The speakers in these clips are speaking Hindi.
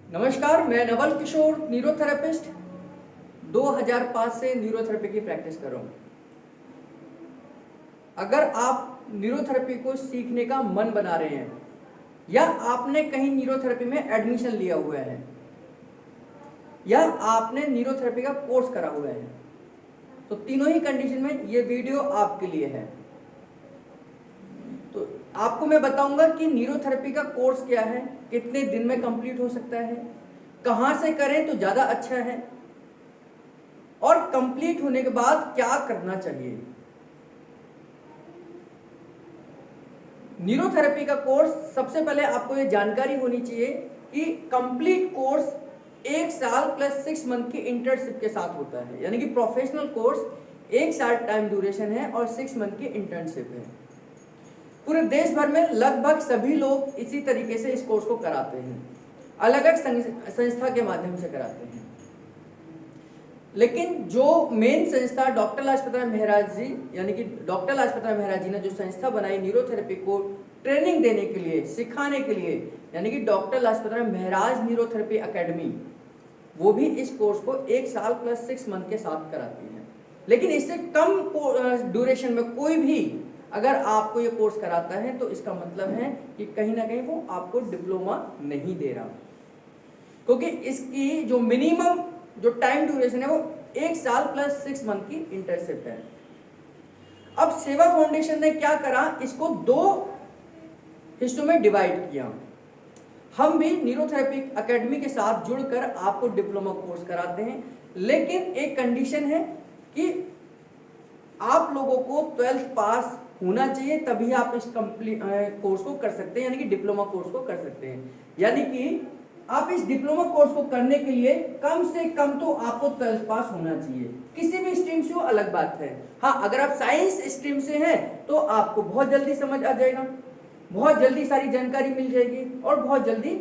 नमस्कार, मैं नवल किशोर न्यूरोथेरेपिस्ट 2005 से न्यूरोथेरेपी की प्रैक्टिस कर रहा हूँ। अगर आप न्यूरोथेरेपी को सीखने का मन बना रहे हैं या आपने कहीं न्यूरोथेरेपी में एडमिशन लिया हुआ है या आपने न्यूरोथेरेपी का कोर्स करा हुआ है, तो तीनों ही कंडीशन में ये वीडियो आपके लिए है। तो आपको मैं बताऊंगा कि न्यूरोथेरेपी का कोर्स क्या है, कितने दिन में कंप्लीट हो सकता है, कहां से करें तो ज़्यादा अच्छा है और कंप्लीट होने के बाद क्या करना चाहिए। न्यूरोथेरेपी का कोर्स, सबसे पहले आपको ये जानकारी होनी चाहिए कि कंप्लीट कोर्स 1 साल प्लस 6 मंथ की इंटर्नशिप के साथ होता है। यानी कि प्रोफेशनल कोर्स 1 साल टाइम ड्यूरेशन है और 6 मंथ की इंटर्नशिप है। पूरे देश भर में लगभग सभी लोग इसी तरीके से इस कोर्स को कराते हैं, अलग अलग संस्था के माध्यम से कराते हैं। लेकिन जो मेन संस्था डॉक्टर लाजपत राय महराज जी, यानी कि डॉक्टर लाजपत राय महराज जी ने जो संस्था बनाई न्यूरोथेरेपी को ट्रेनिंग देने के लिए, सिखाने के लिए, यानी कि डॉक्टर लाजपत राय महराज न्यूरोथेरेपी एकेडमी, वो भी इस कोर्स को 1 साल प्लस 6 मंथ के साथ कराती है। लेकिन इससे कम ड्यूरेशन में कोई भी अगर आपको ये कोर्स कराता है तो इसका मतलब है कि कहीं ना कहीं वो आपको डिप्लोमा नहीं दे रहा, क्योंकि इसकी जो मिनिमम जो टाइम ड्यूरेशन है वो 1 साल प्लस 6 मंथ की इंटर्नशिप है। अब सेवा फाउंडेशन ने क्या करा, इसको 2 हिस्सों में डिवाइड किया। हम भी न्यूरोथेरेपी एकेडमी के साथ जुड़कर आपको डिप्लोमा कोर्स कराते हैं, लेकिन एक कंडीशन है कि आप लोगों को 12th पास होना चाहिए, तभी आप इस कंप्लीट कोर्स को कर सकते हैं, यानी कि डिप्लोमा कोर्स को कर सकते हैं। यानी कि आप इस डिप्लोमा कोर्स को करने के लिए कम से कम तो आपको 12th पास होना चाहिए। किसी भी स्ट्रीम से वो अलग बात है। हाँ, अगर आप साइंस स्ट्रीम से हैं तो आपको बहुत जल्दी समझ आ जाएगा, बहुत जल्दी सारी जानकारी मिल जाएगी और बहुत जल्दी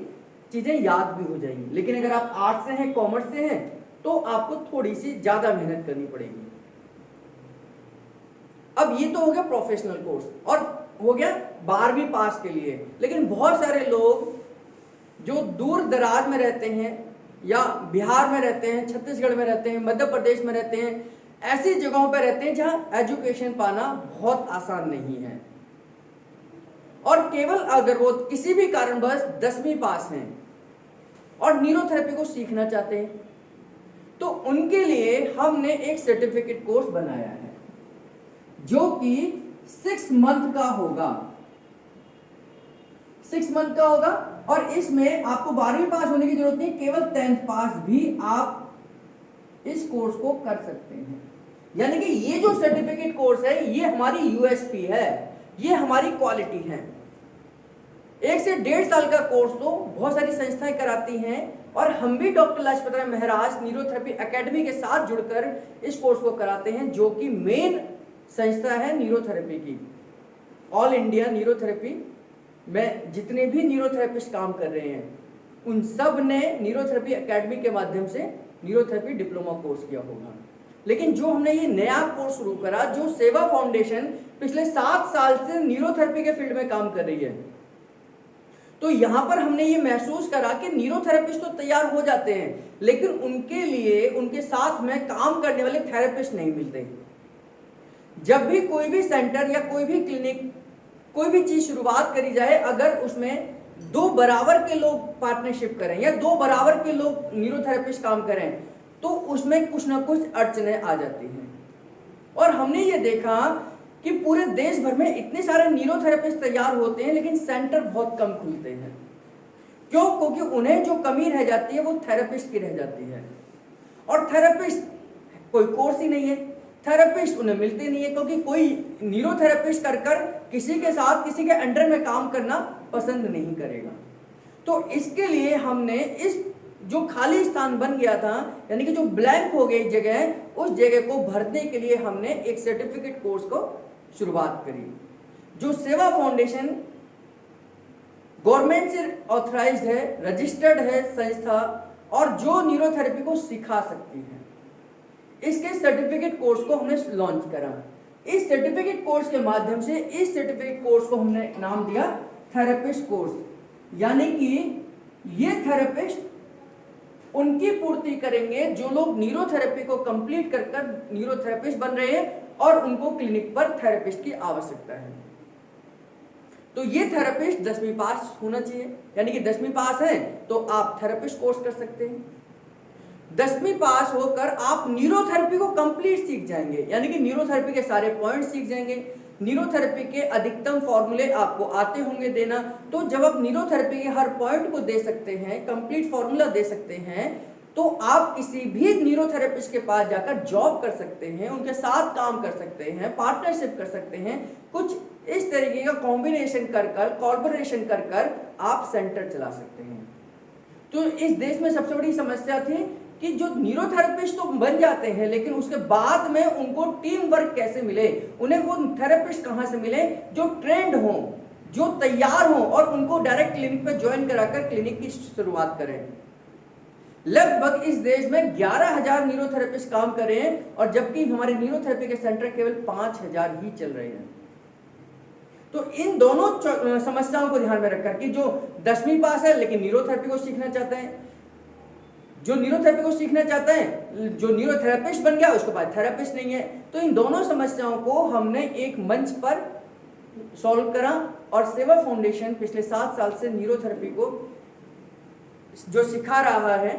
चीजें याद भी हो जाएंगी। लेकिन अगर आप आर्ट्स से हैं, कॉमर्स से हैं, तो आपको थोड़ी सी ज्यादा मेहनत करनी पड़ेगी। अब ये तो हो गया प्रोफेशनल कोर्स और हो गया 12वीं पास के लिए। लेकिन बहुत सारे लोग जो दूर दराज में रहते हैं या बिहार में रहते हैं, छत्तीसगढ़ में रहते हैं, मध्य प्रदेश में रहते हैं, ऐसी जगहों पर रहते हैं जहां एजुकेशन पाना बहुत आसान नहीं है, और केवल अगर वो किसी भी कारणवश 10वीं पास हैं और न्यूरोथेरेपी को सीखना चाहते हैं, तो उनके लिए हमने एक सर्टिफिकेट कोर्स बनाया है जो कि 6 मंथ का होगा। 6 मंथ का होगा और इसमें आपको 12वीं पास होने की जरूरत नहीं, केवल 10th पास भी आप इस कोर्स को कर सकते हैं। यानी कि ये जो सर्टिफिकेट कोर्स है ये हमारी यूएसपी है, ये हमारी क्वालिटी है। 1 से 1.5 साल का कोर्स तो बहुत सारी संस्थाएं कराती हैं और हम भी डॉक्टर लाजपत राय महराज न्यूरोथेरेपी एकेडमी के साथ जुड़कर इस कोर्स को कराते हैं, जो कि मेन संस्था है न्यूरोथेरेपी की। ऑल इंडिया न्यूरोथेरेपी में जितने भी न्यूरोथेरेपिस्ट काम कर रहे हैं उन सब ने न्यूरोथेरेपी एकेडमी के माध्यम से न्यूरोथेरेपी डिप्लोमा कोर्स किया होगा। लेकिन जो हमने ये नया कोर्स शुरू करा, जो सेवा फाउंडेशन पिछले 7 साल से न्यूरोथेरेपी के फील्ड में काम कर रही है, तो यहां पर हमने ये महसूस करा कि न्यूरोथेरेपिस्ट तो तैयार हो जाते हैं, लेकिन उनके लिए उनके साथ में काम करने वाले थेरेपिस्ट नहीं मिलते। जब भी कोई भी सेंटर या कोई भी क्लिनिक, कोई भी चीज शुरुआत करी जाए, अगर उसमें 2 बराबर के लोग पार्टनरशिप करें या 2 बराबर के लोग न्यूरोथेरेपिस्ट काम करें, तो उसमें कुछ ना कुछ अड़चनें आ जाती हैं। और हमने ये देखा कि पूरे देश भर में इतने सारे न्यूरोथेरेपिस्ट तैयार होते हैं, लेकिन सेंटर बहुत कम खुलते हैं। क्यों? क्योंकि उन्हें जो कमी रह जाती है वो थेरेपिस्ट की रह जाती है, और थेरेपिस्ट कोई कोर्स ही नहीं है, थेरेपिस्ट उन्हें मिलते नहीं है, क्योंकि कोई न्यूरोथेरेपिस्ट कर किसी के साथ, किसी के अंडर में काम करना पसंद नहीं करेगा। तो इसके लिए हमने इस जो खाली स्थान बन गया था, यानी कि जो ब्लैंक हो गई जगह, उस जगह को भरने के लिए हमने एक सर्टिफिकेट कोर्स को शुरुआत करी, जो सेवा फाउंडेशन गवर्नमेंट से ऑथराइज्ड है, रजिस्टर्ड है संस्था, और जो न्यूरोथेरेपी को सिखा सकती है। इसके सर्टिफिकेट कोर्स को हमने लॉन्च करा। इस सर्टिफिकेट कोर्स के माध्यम से इस सर्टिफिकेट कोर्स को हमने नाम दिया थेरेपिस्ट कोर्स। यानी कि ये थेरेपिस्ट उनकी पूर्ति करेंगे जो लोग न्यूरोथेरेपी को कंप्लीट कर कर न्यूरोथेरेपिस्ट बन रहे हैं और उनको क्लिनिक पर थेरेपिस्ट की आवश्यकता है। तो ये थेरेपिस्ट 10वीं पास होना चाहिए, यानी कि 10वीं पास है तो आप थेरेपिस्ट कोर्स कर सकते हैं। 10वीं पास होकर आप न्यूरोथेरेपी को कंप्लीट सीख जाएंगे, यानी कि न्यूरोथेरेपी के सारे पॉइंट्स सीख जाएंगे, न्यूरोथेरेपी के अधिकतम फॉर्मूले आपको आते होंगे देना। तो जब आप न्यूरोथेरेपी के हर पॉइंट को दे सकते हैं, कंप्लीट फॉर्मूला दे सकते हैं, तो आप किसी भी न्यूरोथेरेपिस्ट के पास जाकर जॉब कर सकते हैं, उनके साथ काम कर सकते हैं, पार्टनरशिप कर सकते हैं, कुछ इस तरीके का कॉम्बिनेशन कर कर, कोलैबोरेशन कर कर आप सेंटर चला सकते हैं। तो इस देश में सबसे बड़ी समस्या थी कि जो न्यूरोथेरेपिस्ट तो बन जाते हैं लेकिन उसके बाद में उनको टीम वर्क कैसे मिले, उन्हें वो थेरेपिस्ट कहां से मिले जो ट्रेंड हो, जो तैयार हो और उनको डायरेक्ट क्लिनिक पे ज्वाइन कराकर क्लिनिक की शुरुआत करें। लगभग इस देश में 11,000 न्यूरोथेरेपिस्ट काम कर रहे हैं और जबकि हमारे न्यूरोथेरेपी के सेंटर केवल 5,000 ही चल रहे हैं। तो इन दोनों समस्याओं को ध्यान में रखकर कि जो 10वीं पास है लेकिन न्यूरोथेरेपी को सीखना चाहते हैं, जो न्यूरोथेरेपी को सीखना चाहते हैं, जो न्यूरोथेरेपिस्ट बन गया उसके पास थेरेपिस्ट नहीं है, तो इन दोनों समस्याओं को हमने एक मंच पर सॉल्व करा और सेवा फाउंडेशन पिछले 7 साल से न्यूरोथेरेपी को जो सिखा रहा है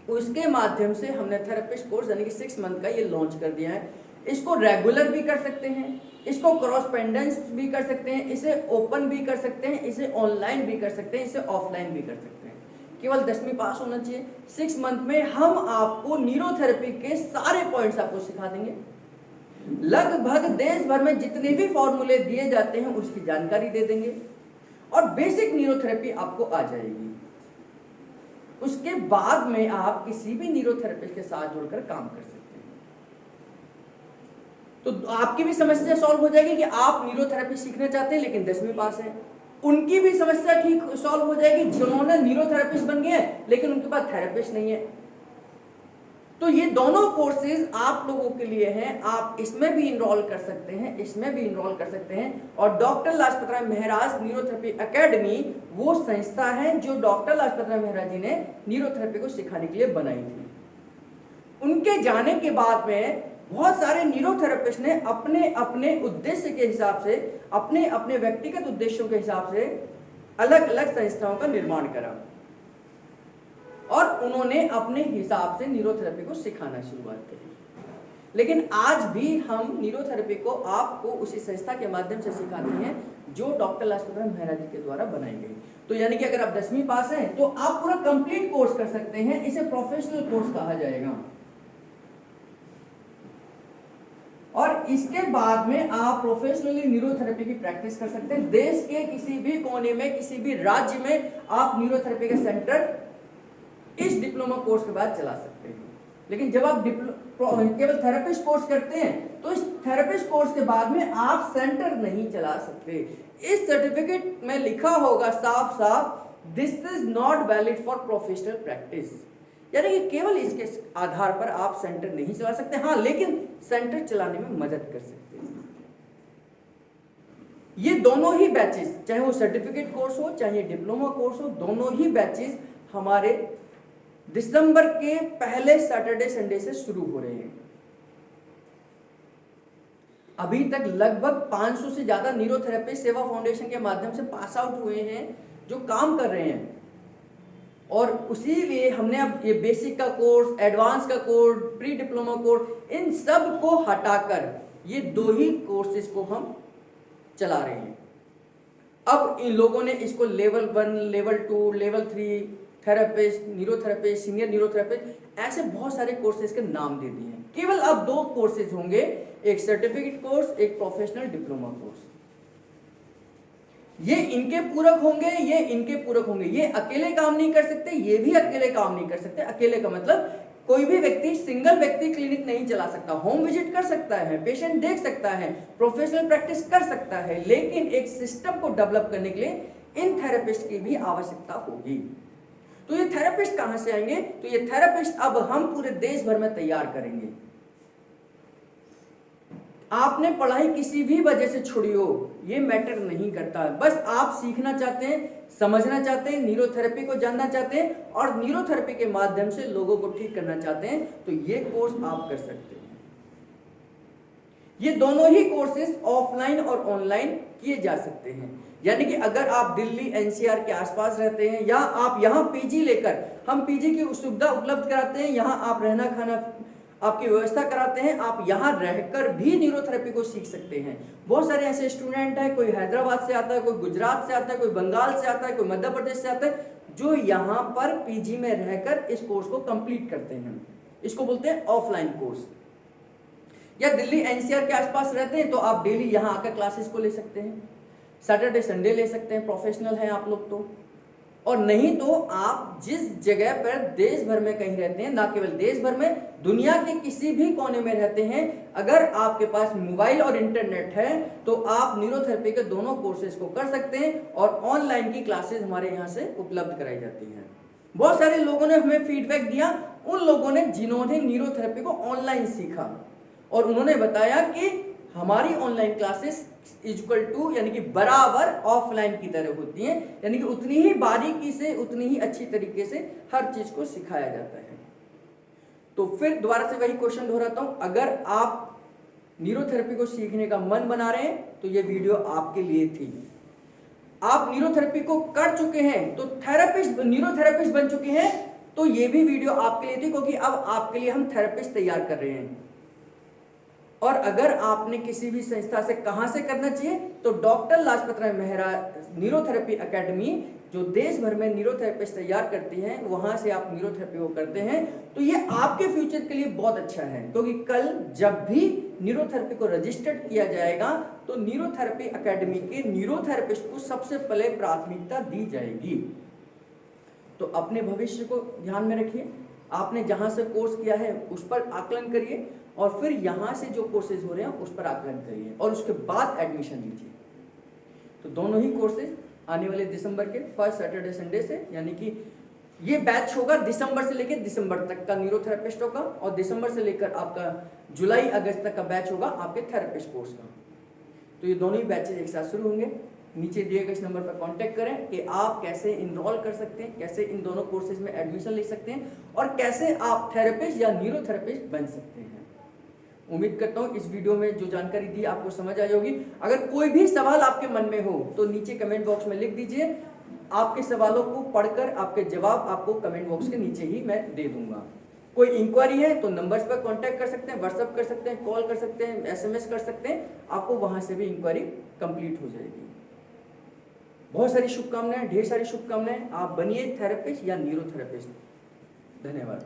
उसके माध्यम से हमने थेरेपिस्ट कोर्स यानी कि 6 मंथ का ये लॉन्च कर दिया है। इसको रेगुलर भी कर सकते हैं, इसको क्रॉसपेंडेंस भी कर सकते हैं, इसे ओपन भी कर सकते हैं, इसे ऑनलाइन भी कर सकते हैं, इसे ऑफलाइन भी कर सकते हैं। केवल 10वीं पास होना चाहिए। 6 मंथ में हम आपको न्यूरोथेरेपी के सारे पॉइंट्स आपको सिखा देंगे। लगभग देश भर में जितने भी फॉर्मूले दिए जाते हैं उसकी जानकारी दे देंगे और बेसिक न्यूरोथेरेपी आपको आ जाएगी। उसके बाद में आप किसी भी न्यूरोथेरेपिस्ट के साथ जुड़कर काम कर सकते हैं। तो आपकी भी समस्या सॉल्व हो जाएगी कि आप न्यूरोथेरेपी सीखना चाहते हैं लेकिन 10वीं पास है, उनकी भी समस्या ठीक सॉल्व हो जाएगी जिन्होंने न्यूरोथेरेपिस्ट बन गए लेकिन उनके पास थेरेपिस्ट नहीं है। तो ये दोनों कोर्सेज आप लोगों के लिए हैं, आप इसमें भी इनरोल कर सकते हैं, इसमें भी इनरोल कर सकते हैं। और डॉक्टर लाजपत राय महराज न्यूरोथेरेपी एकेडमी वो संस्था है जो डॉक्टर लाजपत राय महराज जी ने न्यूरोथेरेपी को सिखाने के लिए बनाई थी। उनके जाने के बाद में बहुत सारे न्यूरोथेरेपिस्ट ने अपने अपने उद्देश्य के हिसाब से, अपने अपने व्यक्तिगत उद्देश्यों के हिसाब से अलग अलग संस्थाओं का निर्माण करा और उन्होंने अपने हिसाब से न्यूरोथेरेपी को सिखाना शुरुआत की। लेकिन आज भी हम न्यूरोथेरेपी को आपको उसी संस्था के माध्यम से सिखाते हैं जो डॉक्टर लाजपत राय महराज जी के द्वारा बनाई गई। तो यानी कि अगर आप 10वीं पास हैं तो आप पूरा कंप्लीट कोर्स कर सकते हैं, इसे प्रोफेशनल कोर्स कहा जाएगा। और इसके बाद में आप प्रोफेशनली न्यूरोथेरेपी की प्रैक्टिस कर सकते हैं। देश के किसी भी कोने में, किसी भी राज्य में आप न्यूरोथेरेपी का सेंटर इस डिप्लोमा कोर्स के बाद चला सकते हैं। लेकिन जब आप केवल थेरेपिस्ट कोर्स करते हैं तो इस थेरेपिस्ट कोर्स के बाद में आप सेंटर नहीं चला सकते। इस सर्टिफिकेट में लिखा होगा साफ साफ, this is not valid for professional practice, यानी कि केवल इसके आधार पर आप सेंटर नहीं चला सकते। हाँ, लेकिन सेंटर चलाने में मदद कर सकते हैं। ये दोनों ही बैचेस, चाहे वो सर्टिफिकेट कोर्स हो चाहे डिप्लोमा कोर्स हो, दोनों ही बैचेस हमारे दिसंबर के पहले सैटरडे संडे से शुरू हो रहे हैं। अभी तक लगभग 500 से ज्यादा न्यूरोथेरेपिस्ट सेवा फाउंडेशन के माध्यम से पास आउट हुए हैं जो काम कर रहे हैं। और उसी लिए हमने अब ये बेसिक का कोर्स, एडवांस का कोर्स, प्री डिप्लोमा कोर्स, इन सब को हटाकर ये 2 ही कोर्सेज को हम चला रहे हैं। अब इन लोगों ने इसको level 1, level 2, level 3 therapist, neurotherapist, senior neurotherapist, ऐसे बहुत सारे कोर्सेज के नाम दे दिए हैं। केवल अब 2 कोर्सेज होंगे, एक सर्टिफिकेट कोर्स, एक प्रोफेशनल डिप्लोमा कोर्स। ये इनके पूरक होंगे, ये इनके पूरक होंगे। ये अकेले काम नहीं कर सकते, ये भी अकेले काम नहीं कर सकते। अकेले का मतलब कोई भी व्यक्ति, सिंगल व्यक्ति क्लिनिक नहीं चला सकता। होम विजिट कर सकता है, पेशेंट देख सकता है, प्रोफेशनल प्रैक्टिस कर सकता है, लेकिन एक सिस्टम को डेवलप करने के लिए इन थेरेपिस्ट की भी आवश्यकता होगी। तो ये थेरेपिस्ट कहां से आएंगे? तो ये थेरेपिस्ट अब हम पूरे देश भर में तैयार करेंगे। आपने पढ़ाई किसी भी वजह से छोड़ी हो, ये मैटर नहीं करता, बस आप सीखना चाहते हैं, समझना चाहते हैं, न्यूरोथेरेपी को जानना चाहते हैं और न्यूरोथेरेपी के माध्यम से लोगों को ठीक करना चाहते हैं, तो ये कोर्स आप कर सकते हैं। ये दोनों ही कोर्सेज ऑफलाइन और ऑनलाइन किए जा सकते हैं। यानी कि अगर आप दिल्ली एनसीआर के आसपास रहते हैं या आप यहाँ पीजी लेकर, हम पीजी की सुविधा उपलब्ध कराते हैं, यहाँ आप रहना खाना आपकी व्यवस्था कराते हैं, आप यहाँ रहकर भी न्यूरोथेरेपी को सीख सकते हैं। बहुत सारे ऐसे स्टूडेंट हैं, कोई हैदराबाद से आता है, कोई गुजरात से आता है, कोई बंगाल से आता है, कोई मध्य प्रदेश से आता है, जो यहाँ पर पीजी में रहकर इस कोर्स को कंप्लीट करते हैं। इसको बोलते हैं ऑफलाइन कोर्स। या दिल्ली एनसीआर के आसपास रहते हैं तो आप डेली यहाँ आकर क्लासेस को ले सकते हैं, सैटरडे संडे ले सकते हैं, प्रोफेशनल हैं आप लोग तो। और नहीं तो आप जिस जगह पर देश भर में कहीं रहते हैं, ना केवल देश भर में, दुनिया के किसी भी कोने में रहते हैं, अगर आपके पास मोबाइल और इंटरनेट है तो आप न्यूरोथेरेपी के दोनों कोर्सेज को कर सकते हैं और ऑनलाइन की क्लासेस हमारे यहाँ से उपलब्ध कराई जाती हैं। बहुत सारे लोगों ने हमें फीडबैक दिया, उन लोगों ने जिन्होंने न्यूरोथेरेपी को ऑनलाइन सीखा और उन्होंने बताया कि हमारी ऑनलाइन क्लासेस इक्वल टू यानी कि बराबर ऑफलाइन की तरह होती हैं, यानी कि उतनी ही बारीकी से, उतनी ही अच्छी तरीके से हर चीज को सिखाया जाता है। तो फिर दोबारा से वही क्वेश्चन दोहराता हूं, अगर आप न्यूरोथेरेपी को सीखने का मन बना रहे हैं तो ये वीडियो आपके लिए थी। आप न्यूरोथेरेपी को कर चुके हैं तो न्यूरोथेरेपिस्ट बन चुके हैं तो ये भी वीडियो आपके लिए थी, क्योंकि अब आपके लिए हम थेरेपिस्ट तैयार कर रहे हैं। और अगर आपने किसी भी संस्था से कहां से करना चाहिए तो doctor Lajpat Rai Mehra neurotherapy academy, जो देश भर में न्यूरोथेरेपिस्ट तैयार करती हैं, वहां से आप न्यूरोथेरेपी को करते हैं तो ये आपके फ्यूचर के लिए बहुत अच्छा है, क्योंकि कल जब भी न्यूरोथेरेपी को रजिस्टर्ड किया जाएगा तो न्यूरोथेरेपी एकेडमी के न्यूरोथेरेपिस्ट को सबसे पहले प्राथमिकता दी जाएगी। तो अपने भविष्य को ध्यान में रखिए, आपने जहां से कोर्स किया है उस पर आकलन करिए और फिर यहां से जो कोर्सेज हो रहे हैं उस पर आकलन करिए और उसके बाद एडमिशन लीजिए। तो दोनों ही कोर्सेज आने वाले दिसंबर के फर्स्ट सैटरडे संडे से, यानी कि ये बैच होगा दिसंबर से लेकर दिसंबर तक का न्यूरोथेरेपिस्ट होगा और दिसंबर से लेकर आपका जुलाई अगस्त तक का बैच होगा आपके थेरेपिस्ट कोर्स का। तो ये दोनों ही बैचेज एक साथ शुरू होंगे। नीचे दिए गए इस नंबर पर कांटेक्ट करें कि आप कैसे इनरोल कर सकते हैं, कैसे इन दोनों कोर्सेज में एडमिशन ले सकते हैं और कैसे आप थेरेपिस्ट या न्यूरोथेरेपिस्ट बन सकते हैं। उम्मीद करता हूँ इस वीडियो में जो जानकारी दी आपको समझ आई होगी। अगर कोई भी सवाल आपके मन में हो तो नीचे कमेंट बॉक्स में लिख दीजिए, आपके सवालों को पढ़कर आपके जवाब आपको कमेंट बॉक्स के नीचे ही मैं दे दूंगा। कोई इंक्वायरी है तो नंबर्स पर कांटेक्ट कर सकते हैं, व्हाट्सएप कर सकते हैं, कॉल कर सकते हैं, एसएमएस कर सकते हैं, आपको वहां से भी इंक्वायरी कंप्लीट हो जाएगी। बहुत सारी शुभकामनाएं, ढेर सारी शुभकामनाएं। आप बनिए थेरेपिस्ट या न्यूरोथेरेपिस्ट। धन्यवाद।